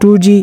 2G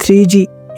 3G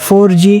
4G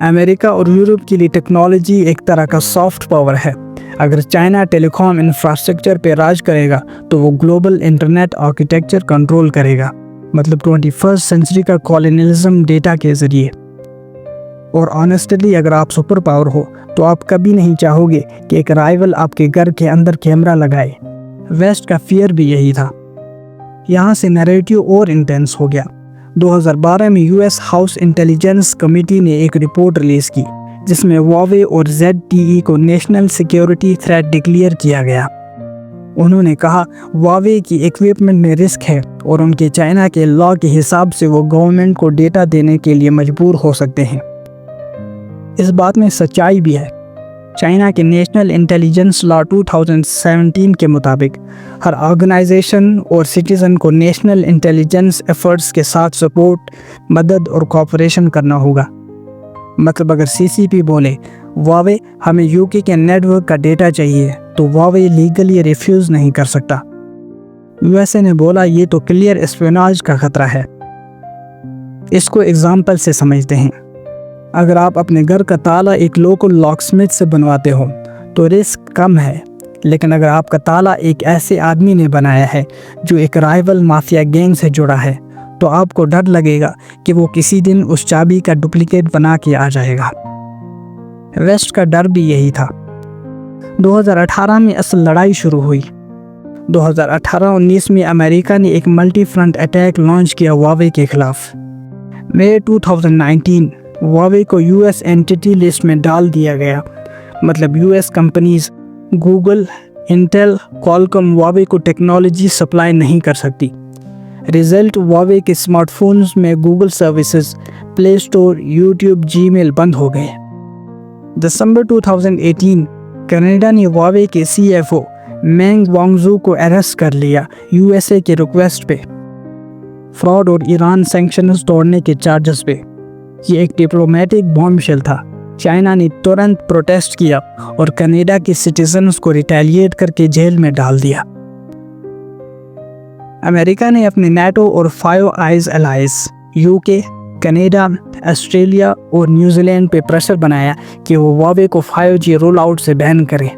امریکہ اور Europe کے لیے ٹیکنالوجی ایک طرح کا سافٹ پاور ہے۔ اگر چائنا ٹیلی کام انفراسٹرکچر پہ راج کرے گا تو وہ گلوبل انٹرنیٹ آرکیٹیکچر کنٹرول کرے گا، مطلب 21 سینچری کا کولونیلزم ڈیٹا کے ذریعے۔ اور آنیسٹلی اگر آپ سپر پاور ہو تو آپ کبھی نہیں چاہو گے کہ ایک رائیول آپ کے گھر کے اندر کیمرہ لگائے۔ ویسٹ کا فیئر بھی یہی تھا۔ یہاں سے نیریٹیو اور انٹینس ہو گیا۔ 2012 میں U S house intelligence committee نے ایک رپورٹ ریلیز کی جس میں ہواوے اور ZTE کو نیشنل سیکیورٹی تھریٹ ڈکلیئر کیا گیا۔ انہوں نے کہا ہواوے کی ایکوپمنٹ میں رسک ہے اور ان کے چائنا کے لا کے حساب سے وہ گورنمنٹ کو ڈیٹا دینے کے لیے مجبور ہو سکتے ہیں۔ اس بات میں سچائی بھی ہے۔ چائنا کے نیشنل انٹیلیجنس لا 2017 کے مطابق ہر آرگنائزیشن اور سٹیزن کو نیشنل انٹیلیجنس ایفرٹس کے ساتھ سپورٹ، مدد اور کوآپریشن کرنا ہوگا۔ مطلب اگر CCP بولے ہواوے ہمیں UK کے نیٹ ورک کا ڈیٹا چاہیے تو ہواوے لیگلی ریفیوز نہیں کر سکتا۔ USA نے بولا یہ تو کلیئر اسپیوناج کا خطرہ ہے۔ اس کو اگزامپل سے سمجھتے ہیں۔ اگر آپ اپنے گھر کا تالا ایک لوکل لاک سمتھ سے بنواتے ہو تو رسک کم ہے، لیکن اگر آپ کا تالا ایک ایسے آدمی نے بنایا ہے جو ایک رائیول مافیا گینگ سے جڑا ہے تو آپ کو ڈر لگے گا کہ وہ کسی دن اس چابی کا ڈپلیکیٹ بنا کے آ جائے گا۔ ویسٹ کا ڈر بھی یہی تھا۔ 2018 میں اصل لڑائی شروع ہوئی۔ 2018-19 میں امریکہ نے ایک ملٹی فرنٹ اٹیک لانچ کیا ہواوے کے خلاف۔ مئی 2019 ہواوے کو US اینٹی لسٹ میں ڈال دیا گیا، مطلب US companies Google, Intel, Qualcomm Huawei کو ٹیکنالوجی سپلائی نہیں کر سکتی۔ رزلٹ ہواوے کے اسمارٹ فونز میں Google services, play store, YouTube, Gmail بند ہو گئے۔ دسمبر 2018 کینیڈا نے ہواوے کے CFO مینگ وانگزو کو اریسٹ کر لیا USA کے ریکویسٹ پہ، فراڈ اور ایران سینکشنز توڑنے کے چارجز پہ۔ یہ ایک ڈپلومیٹک بام شیل تھا۔ چائنا نے ترنت پروٹیسٹ کیا اور کینیڈا کے سٹیزنز کو ریٹیلیٹ کر کے جیل میں ڈال دیا۔ امریکہ نے اپنے نیٹو اور 5 Eyes allies UK، Canada, Australia اور نیوزی لینڈ پہ پریشر بنایا کہ وہ ہواوے کو 5G رول آؤٹ سے بین کرے۔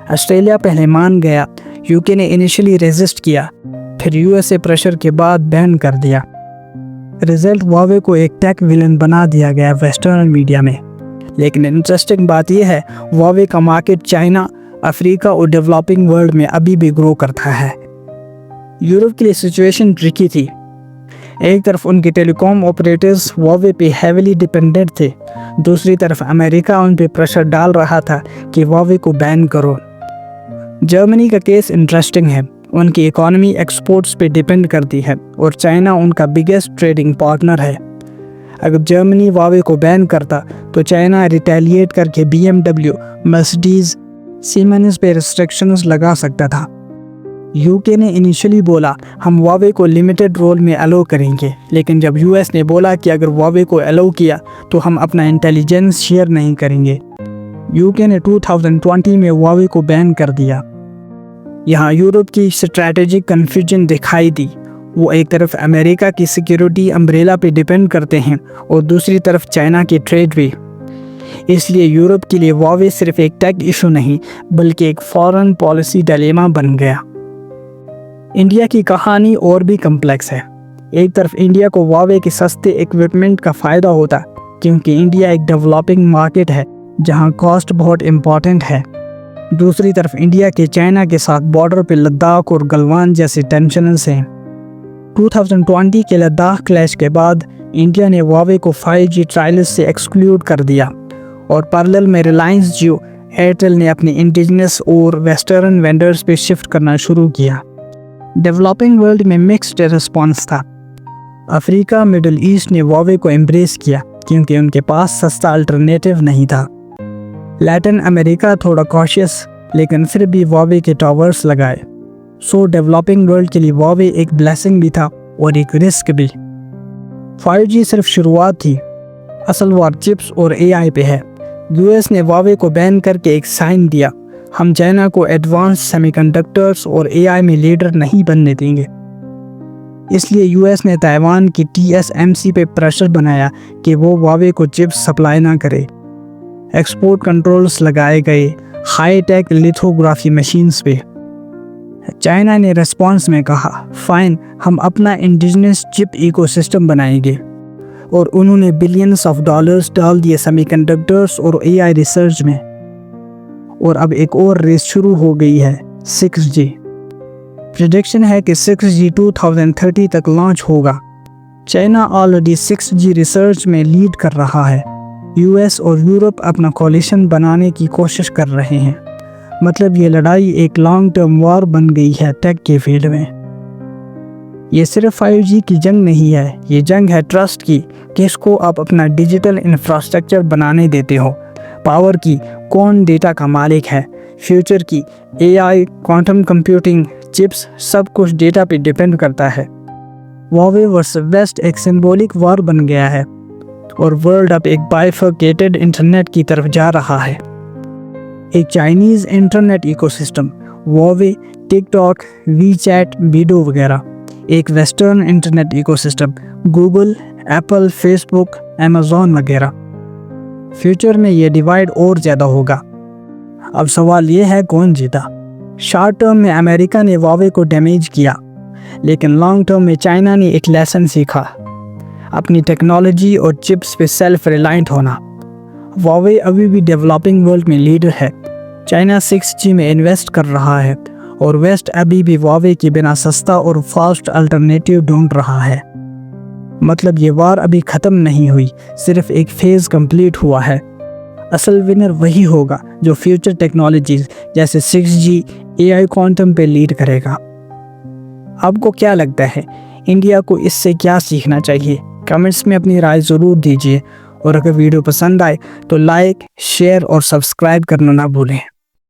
آسٹریلیا پہلے مان گیا، UK نے انیشلی ریزسٹ کیا، پھر USA پریشر کے بعد بین کر دیا۔ رزلٹ ہواوے کو ایک ٹیک ویلن بنا دیا گیا ویسٹرن میڈیا میں۔ لیکن انٹرسٹنگ بات یہ ہے ہواوے کا مارکیٹ چائنا، افریقہ اور ڈیولپنگ ورلڈ میں ابھی بھی گرو کرتا ہے۔ یورپ کے لیے سچویشن ٹرکی تھی۔ ایک طرف ان کے ٹیلی کام آپریٹرز ہواوے پہ ہیویلی ڈیپینڈنٹ تھے، دوسری طرف امریکہ ان پہ پریشر ڈال رہا تھا کہ ہواوے کو بین کرو۔ جرمنی کا کیس انٹرسٹنگ ہے۔ ان کی اکانومی ایکسپورٹس پہ ڈیپینڈ کرتی ہے اور چائنا ان کا بگیسٹ ٹریڈنگ پارٹنر ہے۔ اگر جرمنی ہواوے کو بین کرتا تو چائنا ریٹیلیٹ کر کے BMW، مرسڈیز، سیمنز پہ ریسٹرکشنز لگا سکتا تھا۔ UK نے انیشلی بولا ہم ہواوے کو لمیٹڈ رول میں الاؤ کریں گے، لیکن جب US نے بولا کہ اگر ہواوے کو الاؤ کیا تو ہم اپنا انٹیلیجنس شیئر نہیں کریں گے، UK نے 2020 میں ہواوے کو بین کر دیا۔ یہاں یورپ کی اسٹریٹجک کنفیوژن دکھائی دی۔ وہ ایک طرف امریکہ کی سیکیورٹی امبریلا پہ ڈیپینڈ کرتے ہیں اور دوسری طرف چائنا کی ٹریڈ پہ۔ اس لیے یورپ کے لیے ہواوے صرف ایک ٹیک ایشو نہیں بلکہ ایک فارن پالیسی ڈائلیما بن گیا۔ انڈیا کی کہانی اور بھی کمپلیکس ہے۔ ایک طرف انڈیا کو ہواوے کے سستے ایکوپمنٹ کا فائدہ ہوتا کیونکہ انڈیا ایک ڈیولپنگ مارکیٹ ہے جہاں کاسٹ بہت امپورٹنٹ ہے۔ دوسری طرف انڈیا کے چائنا کے ساتھ بارڈر پہ لداخ اور گلوان جیسے ٹینشنز ہیں۔ 2020 کے لداخ کلیش کے بعد انڈیا نے ہواوے کو 5G ٹرائلز سے ایکسکلوڈ کر دیا اور پیرلل میں ریلائنس جیو، ایئرٹیل نے اپنے انڈیجنس اور ویسٹرن وینڈرز پہ شفٹ کرنا شروع کیا۔ ڈیولپنگ ورلڈ میں مکسڈ رسپانس تھا۔ افریقہ، مڈل ایسٹ نے ہواوے کو امبریس کیا کیونکہ ان کے پاس سستا الٹرنیٹیو نہیں تھا۔ لیٹن امریکہ تھوڑا کاشیس لیکن پھر بھی ہواوے کے ٹاورز لگائے۔ سو ڈیولپنگ ورلڈ کے لیے ہواوے ایک بلیسنگ بھی تھا اور ایک رسک بھی۔ 5G صرف شروعات تھی، اصل وار چپس اور AI پہ ہے۔ US نے ہواوے کو بین کر کے ایک سائن دیا، ہم چائنا کو ایڈوانس سیمی کنڈکٹرز اور AI میں لیڈر نہیں بننے دیں گے۔ اس لیے یو ایس نے تائیوان کی TSMC پہ پریشر بنایا کہ وہ ہواوے کو چپس سپلائی نہ کرے۔ ایکسپورٹ کنٹرولز لگائے گئے ہائی ٹیک لیتھوگرافی مشینز پہ۔ چائنا نے ریسپانس میں کہا فائن، ہم اپنا انڈیجنس چپ ایکو سسٹم بنائیں گے، اور انہوں نے بلینز آف ڈالرز ڈال دیے سیمی کنڈکٹرز اور AI ریسرچ میں۔ اور اب ایک اور ریس شروع ہو گئی ہے، 6G۔ پریڈکشن ہے کہ 6G 2030 تک لانچ ہوگا۔ چائنا آلریڈی 6G ریسرچ میں لیڈ کر رہا ہے۔ یو ایس اور یورپ اپنا کولیشن بنانے کی کوشش کر رہے ہیں۔ مطلب یہ لڑائی ایک لانگ ٹرم وار بن گئی ہے ٹیک کے فیلڈ میں۔ یہ صرف 5G کی جنگ نہیں ہے، یہ جنگ ہے ٹرسٹ کی، کس کو آپ اپنا ڈیجیٹل انفراسٹرکچر بنانے دیتے ہو۔ پاور کی، کون ڈیٹا کا مالک ہے۔ فیوچر کی، AI، کوانٹم کمپیوٹنگ، چپس، سب کچھ ڈیٹا پہ ڈیپینڈ کرتا ہے۔ ہواوے ورسس ویسٹ ایک سمبولک وار بن گیا ہے، اور ورلڈ اب ایک بائیفرکیٹڈ انٹرنیٹ کی طرف جا رہا ہے۔ ایک Chinese internet ecosystem, Huawei, TikTok, WeChat, Baidu وغیرہ۔ ایک western internet ecosystem, Google, Apple, Facebook, Amazon وغیرہ۔ فیوچر میں یہ ڈیوائیڈ اور زیادہ ہوگا۔ اب سوال یہ ہے کون جیتا؟ شارٹ ٹرم میں امریکہ نے ہواوے کو ڈیمیج کیا، لیکن لانگ ٹرم میں چائنا نے ایک لیسن سیکھا، اپنی ٹیکنالوجی اور چپس پہ سیلف ریلائنٹ ہونا۔ ہواوے ابھی بھی ڈیولپنگ ورلڈ میں لیڈر ہے۔ چائنا 6G میں انویسٹ کر رہا ہے، اور ویسٹ ابھی بھی ہواوے کے بنا سستا اور فاسٹ الٹرنیٹیو ڈھونڈ رہا ہے۔ مطلب یہ وار ابھی ختم نہیں ہوئی، صرف ایک فیز کمپلیٹ ہوا ہے۔ اصل ونر وہی ہوگا جو فیوچر ٹیکنالوجیز جیسے 6G، AI، کوانٹم پہ لیڈ کرے گا۔ آپ کو کیا لگتا ہے انڈیا کو اس سے کیا سیکھنا چاہیے؟ کمنٹس میں اپنی رائے ضرور دیجیے، اور اگر ویڈیو پسند آئے تو لائک، شیئر اور سبسکرائب کرنا نہ بھولیں۔